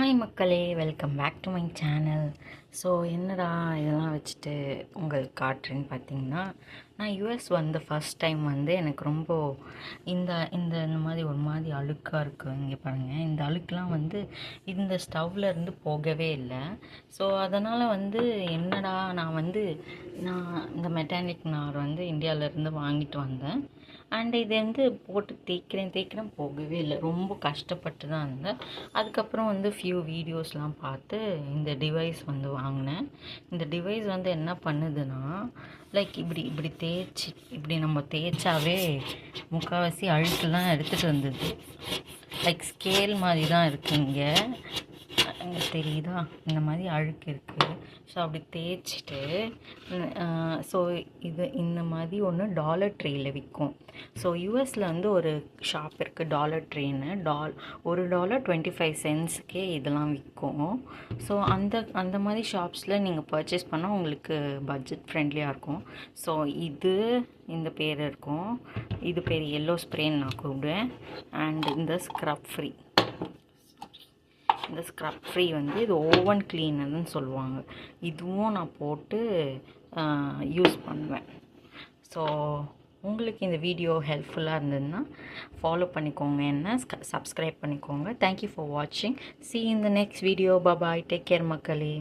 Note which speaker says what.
Speaker 1: Hi மக்களே, welcome back to my channel. So என்னடா இதெல்லாம் வச்சுட்டு உங்களுக்கு காட்டுறேன்னு பார்த்தீங்கன்னா, நான் யூஎஸ் வந்த ஃபஸ்ட் டைம் வந்து எனக்கு ரொம்ப இந்த இந்த இந்த மாதிரி ஒரு மாதிரி அழுக்காக இருக்குது. இங்கே பாருங்கள், இந்த அழுக்கெலாம் வந்து இந்த ஸ்டவ்வில் இருந்து போகவே இல்லை. ஸோ அதனால் வந்து என்னடா நான் இந்த மெட்டானிக் நார் வந்து இந்தியாவிலேருந்து வாங்கிட்டு வந்தேன். அண்ட் இது வந்து போட்டு தேய்க்கிறேன் போகவே இல்லை. ரொம்ப கஷ்டப்பட்டு தான் இருந்தேன். அதுக்கப்புறம் வந்து ஃபியூ வீடியோஸ்லாம் பார்த்து இந்த டிவைஸ் வந்து வாங்கினேன். இந்த டிவைஸ் வந்து என்ன பண்ணுதுன்னா, லைக் இப்படி இப்படி தேய்ச்சி இப்படி நம்ம தேய்ச்சாவே முக்கால்வாசி அழுக்கெல்லாம் எடுத்துகிட்டு வந்தது. லைக் ஸ்கேல் மாதிரி தான் இருக்குங்க. தெரியுதா, இந்த மாதிரி அழுக்கு இருக்குது. ஸோ அப்படி தேய்ச்சிட்டு ஸோ இது இந்த மாதிரி ஒன்று டாலர் ட்ரீயில் விற்கும். ஸோ யூஎஸில் வந்து ஒரு ஷாப் இருக்குது, டாலர் ட்ரீன்னு. $1 25 சென்ட்ஸுக்கே இதெல்லாம் விற்கும். ஸோ அந்த மாதிரி ஷாப்ஸில் நீங்கள் பர்ச்சேஸ் பண்ணால் உங்களுக்கு பட்ஜெட் ஃப்ரெண்ட்லியாக இருக்கும். ஸோ இந்த பேர் இருக்கும், இது பேர் எல்லோ ஸ்ப்ரேன்னு நான் கூப்பிடுவேன். அண்ட் இந்த ஸ்க்ரப் ஃப்ரீ வந்து இது ஓவன் கிளீனர்னு சொல்லுவாங்க. இதுவும் நான் போட்டு யூஸ் பண்ணுவேன். ஸோ உங்களுக்கு இந்த வீடியோ ஹெல்ப்ஃபுல்லாக இருந்ததுன்னா ஃபாலோ பண்ணிக்கோங்க, என்ன சப்ஸ்கிரைப் பண்ணிக்கோங்க. தேங்க்யூ ஃபார் வாட்சிங். See you in the next video. Bye bye. Take care மக்களே.